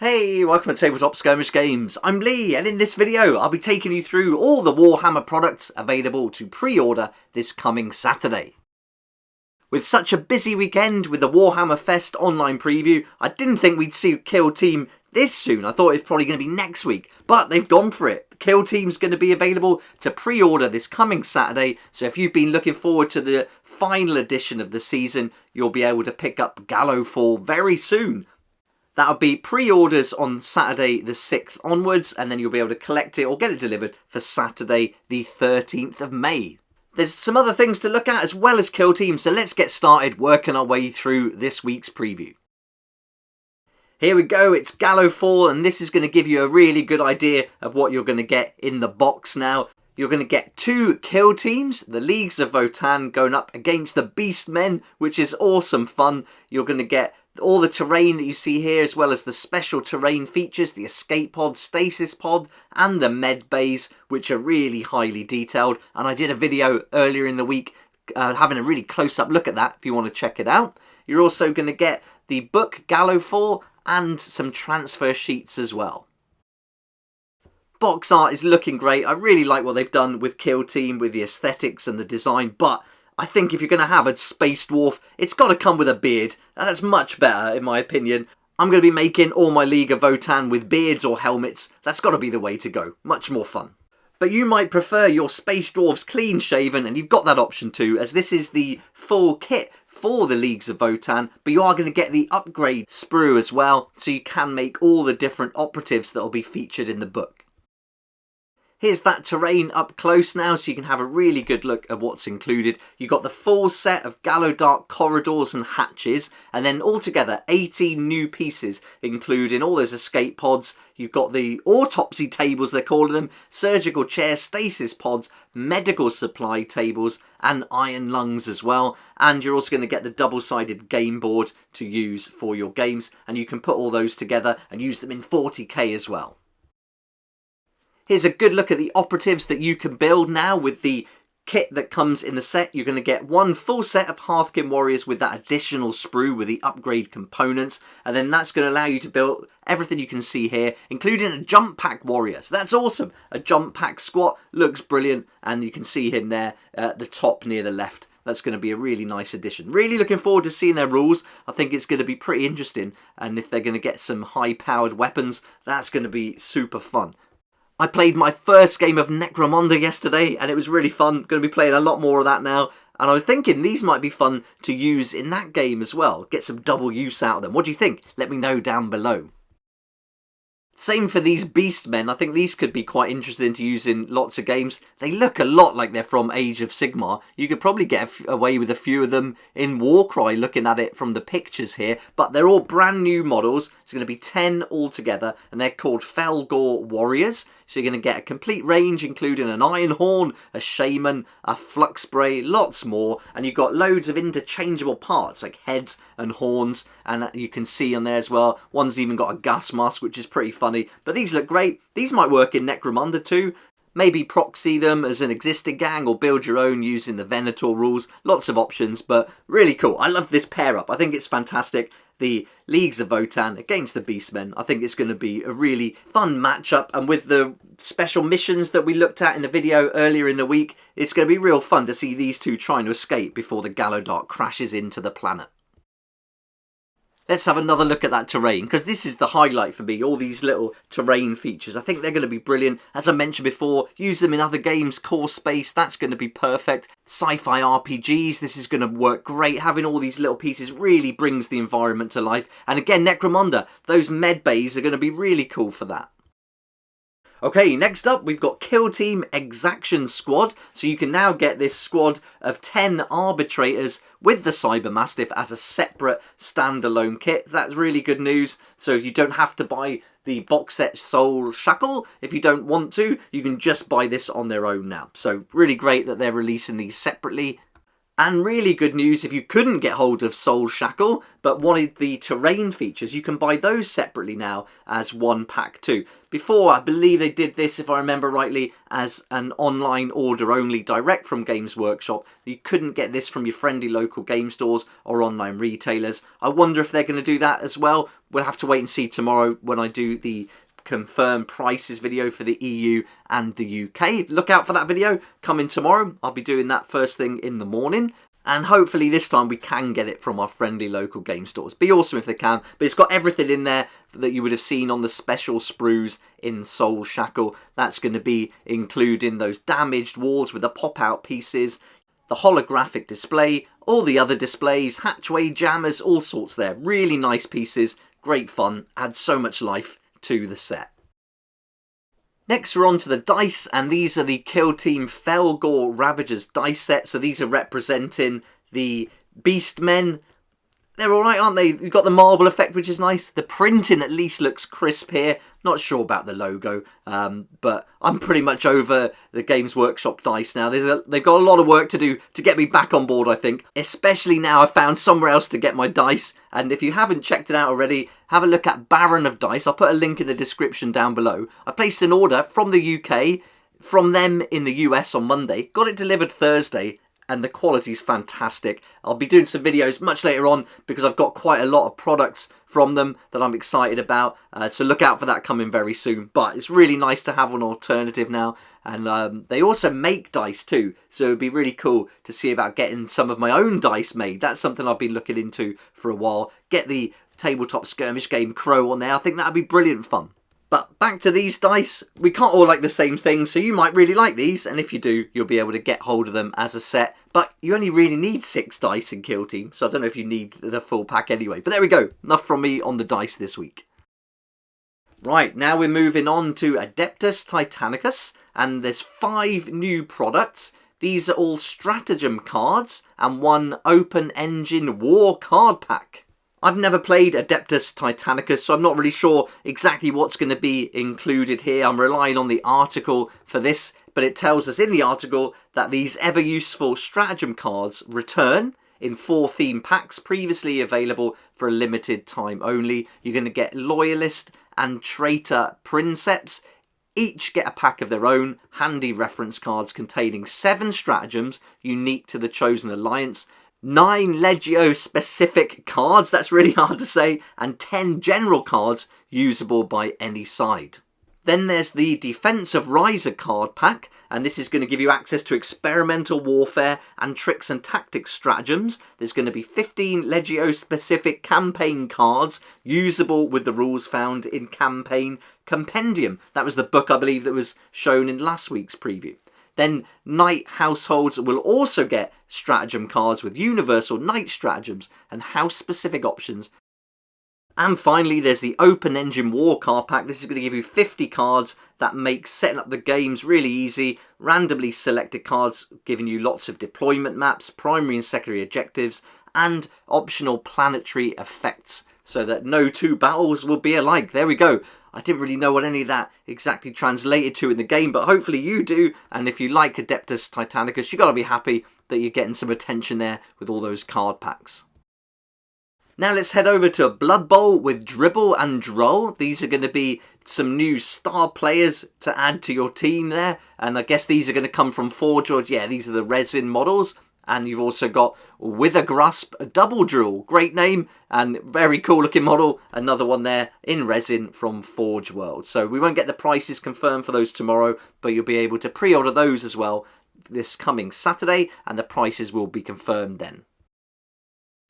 Hey, welcome to Tabletop Skirmish Games. I'm Lee, and in this video I'll be taking you through all the Warhammer products available to pre-order this coming Saturday. With such a busy weekend with the Warhammer Fest online preview, I didn't think we'd see Kill Team this soon. I thought it was probably going to be next week, but they've gone for it. The Kill Team's going to be available to pre-order this coming Saturday, so if you've been looking forward to the final edition of the season, you'll be able to pick up Gallowfall very soon. That'll be pre-orders on Saturday the 6th onwards, and then you'll be able to collect it or get it delivered for Saturday the 13th of May. There's some other things to look at as well as Kill Team, so let's get started working our way through this week's preview. Here we go, it's Gallowfall, and this is going to give you a really good idea of what you're going to get in the box now. You're going to get two kill teams, the Leagues of Votann going up against the Beastmen, which is awesome fun. You're going to get all the terrain that you see here, as well as the special terrain features, the escape pod, stasis pod, and the med bays, which are really highly detailed. And I did a video earlier in the week having a really close-up look at that, if you want to check it out. You're also going to get the book Gallowfall and some transfer sheets as well. Box art is looking great. I really like what they've done with Kill Team, with the aesthetics and the design, but I think if you're going to have a space dwarf, it's got to come with a beard. That's much better, in my opinion. I'm going to be making all my League of Votann with beards or helmets. That's got to be the way to go. Much more fun. But you might prefer your space dwarves clean shaven, and you've got that option too, as this is the full kit for the Leagues of Votann, but you are going to get the upgrade sprue as well, so you can make all the different operatives that will be featured in the book. Here's that terrain up close now, so you can have a really good look at what's included. You've got the full set of Gallowdark corridors and hatches, and then altogether 18 new pieces, including all those escape pods. You've got the autopsy tables, they're calling them, surgical chairs, stasis pods, medical supply tables, and iron lungs as well. And you're also going to get the double-sided game board to use for your games, and you can put all those together and use them in 40k as well. Here's a good look at the operatives that you can build now with the kit that comes in the set. You're going to get one full set of Hearthkin warriors with that additional sprue with the upgrade components, and then that's going to allow you to build everything you can see here, including a jump pack warrior. So that's awesome. A jump pack squat looks brilliant, and you can see him there at the top near the left. That's going to be a really nice addition. Really looking forward to seeing their rules. I think it's going to be pretty interesting, and if they're going to get some high-powered weapons, that's going to be super fun. I played my first game of Necromunda yesterday, and it was really fun. Going to be playing a lot more of that now. And I was thinking these might be fun to use in that game as well. Get some double use out of them. What do you think? Let me know down below. Same for these Beastmen. I think these could be quite interesting to use in lots of games. They look a lot like they're from Age of Sigmar. You could probably get away with a few of them in Warcry looking at it from the pictures here. But they're all brand new models. It's going to be 10 altogether, and they're called Felgor Warriors. So you're going to get a complete range, including an Iron Horn, a Shaman, a Flux Spray, lots more. And you've got loads of interchangeable parts, like heads and horns. And you can see on there as well, one's even got a gas mask, which is pretty funny. But these look great. These might work in Necromunda too. Maybe proxy them as an existing gang or build your own using the Venator rules. Lots of options, but really cool. I love this pair up. I think it's fantastic. The Leagues of Votann against the Beastmen. I think it's going to be a really fun matchup. And with the special missions that we looked at in the video earlier in the week, it's going to be real fun to see these two trying to escape before the Gallowdark crashes into the planet. Let's have another look at that terrain, because this is the highlight for me, all these little terrain features. I think they're going to be brilliant. As I mentioned before, use them in other games, Core Space, that's going to be perfect. Sci-fi RPGs, this is going to work great. Having all these little pieces really brings the environment to life. And again, Necromunda, those med bays are going to be really cool for that. Okay, next up we've got Kill Team Exaction Squad. So you can now get this squad of 10 arbitrators with the Cyber Mastiff as a separate standalone kit. That's really good news. So you don't have to buy the box set Soul Shackle. If you don't want to, you can just buy this on their own now. So really great that they're releasing these separately. And really good news if you couldn't get hold of Soul Shackle but wanted the terrain features, you can buy those separately now as one pack too. Before, I believe they did this, if I remember rightly, as an online order only direct from Games Workshop. You couldn't get this from your friendly local game stores or online retailers. I wonder if they're going to do that as well. We'll have to wait and see tomorrow when I do the confirm prices video for the EU and the UK. Look out for that video coming tomorrow. I'll be doing that first thing in the morning, and hopefully this time we can get it from our friendly local game stores. Be awesome if they can, but it's got everything in there that you would have seen on the special sprues in Soul Shackle. That's going to be including those damaged walls with the pop-out pieces, the holographic display, all the other displays, hatchway jammers, all sorts there. Really nice pieces, great fun, adds so much life to the set. Next we're on to the dice, and these are the Kill Team Felgor Ravagers dice set. So these are representing the Beastmen. They're alright, aren't they? You've got the marble effect, which is nice. The printing at least looks crisp here. Not sure about the logo, but I'm pretty much over the Games Workshop dice now. They've got a lot of work to do to get me back on board, I think. Especially now I've found somewhere else to get my dice. And if you haven't checked it out already, have a look at Baron of Dice. I'll put a link in the description down below. I placed an order from the UK, from them in the US on Monday. Got it delivered Thursday. And the quality's fantastic. I'll be doing some videos much later on because I've got quite a lot of products from them that I'm excited about. So look out for that coming very soon. But it's really nice to have an alternative now. And they also make dice too. So it'd be really cool to see about getting some of my own dice made. That's something I've been looking into for a while. Get the tabletop skirmish game Crow on there. I think that'd be brilliant fun. But back to these dice, we can't all like the same things, so you might really like these, and if you do, you'll be able to get hold of them as a set. But you only really need 6 dice in Kill Team, so I don't know if you need the full pack anyway. But there we go, enough from me on the dice this week. Right, now we're moving on to Adeptus Titanicus, and there's 5 new products. These are all stratagem cards, and 1 open engine war card pack. I've never played Adeptus Titanicus, so I'm not really sure exactly what's going to be included here. I'm relying on the article for this, but it tells us in the article that these ever-useful stratagem cards return in 4 theme packs previously available for a limited time only. You're going to get Loyalist and Traitor Princeps. Each get a pack of their own, handy reference cards containing 7 stratagems unique to the chosen alliance, 9 Legio-specific cards, that's really hard to say, and 10 general cards usable by any side. Then there's the Defense of Riser card pack, and this is going to give you access to experimental warfare and tricks and tactics stratagems. There's going to be 15 Legio-specific campaign cards usable with the rules found in Campaign Compendium. That was the book, I believe, that was shown in last week's preview. Then Knight households will also get stratagem cards with universal Knight stratagems and house-specific options. And finally, there's the Open Engine War card pack. This is going to give you 50 cards that make setting up the games really easy. Randomly selected cards giving you lots of deployment maps, primary and secondary objectives, and optional planetary effects, so that no 2 battles will be alike. There we go. I didn't really know what any of that exactly translated to in the game, but hopefully you do. And if you like Adeptus Titanicus, you've got to be happy that you're getting some attention there with all those card packs. Now let's head over to a Blood Bowl with Dribble and Droll. These are going to be some new star players to add to your team there. And I guess these are going to come from Forge. Yeah, these are the resin models. And you've also got Withergrasp Double Drill. Great name and very cool looking model. Another one there in resin from Forge World. So we won't get the prices confirmed for those tomorrow, but you'll be able to pre-order those as well this coming Saturday, and the prices will be confirmed then.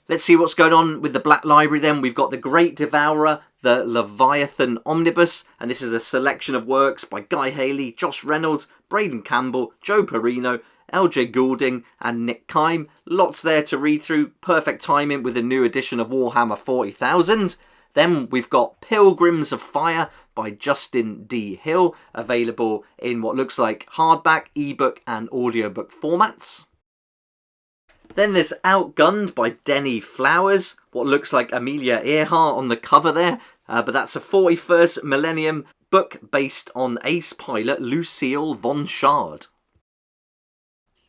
Let's see what's going on with the Black Library then. We've got the Great Devourer, the Leviathan Omnibus, and this is a selection of works by Guy Haley, Josh Reynolds, Braden Campbell, Joe Perino, LJ Goulding and Nick Kime. Lots there to read through. Perfect timing with the new edition of Warhammer 40,000. Then we've got Pilgrims of Fire by Justin D. Hill, available in what looks like hardback, ebook and audiobook formats. Then there's Outgunned by Denny Flowers, what looks like Amelia Earhart on the cover there, but that's a 41st Millennium book based on ace pilot Lucille Von Shard.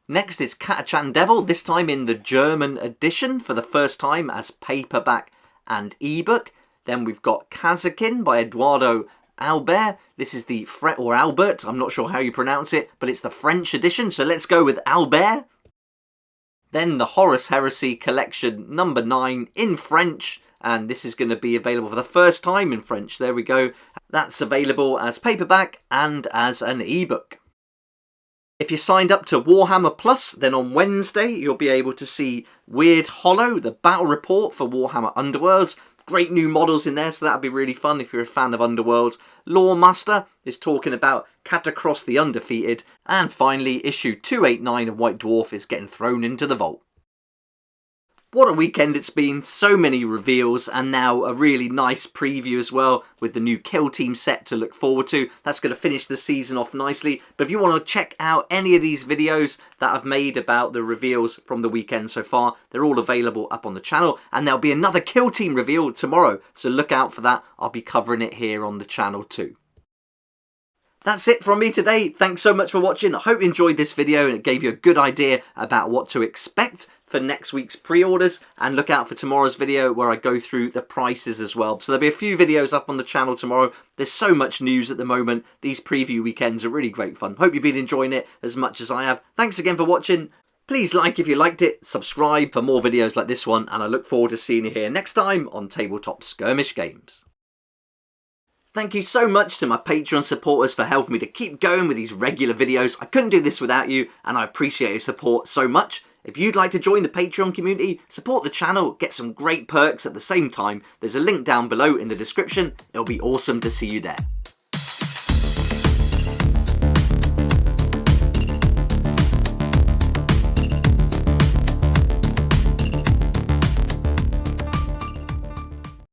Next is Catachan Devil, this time in the German edition for the first time as paperback and ebook. Then we've got Kazakin by Eduardo Albert. This is the or Albert, I'm not sure how you pronounce it, but it's the French edition, so let's go with Albert. Then the Horus Heresy Collection number 9 in French, and this is going to be available for the first time in French. There we go. That's available as paperback and as an ebook. If you signed up to Warhammer Plus, then on Wednesday you'll be able to see Weird Hollow, the battle report for Warhammer Underworlds. Great new models in there, so that'll be really fun if you're a fan of Underworlds. Lawmaster is talking about Catacross the Undefeated. And finally, issue 289 of White Dwarf is getting thrown into the vault. What a weekend it's been, so many reveals, and now a really nice preview as well with the new Kill Team set to look forward to. That's going to finish the season off nicely, but if you want to check out any of these videos that I've made about the reveals from the weekend so far, they're all available up on the channel, and there'll be another Kill Team reveal tomorrow, so look out for that. I'll be covering it here on the channel too. That's it from me today. Thanks so much for watching. I hope you enjoyed this video and it gave you a good idea about what to expect for next week's pre-orders, and look out for tomorrow's video where I go through the prices as well. So there'll be a few videos up on the channel tomorrow. There's so much news at the moment. These preview weekends are really great fun. Hope you've been enjoying it as much as I have. Thanks again for watching. Please like if you liked it, subscribe for more videos like this one, and I look forward to seeing you here next time on Tabletop Skirmish Games. Thank you so much to my Patreon supporters for helping me to keep going with these regular videos. I couldn't do this without you, and I appreciate your support so much. If you'd like to join the Patreon community, support the channel, get some great perks at the same time, there's a link down below in the description. It'll be awesome to see you there.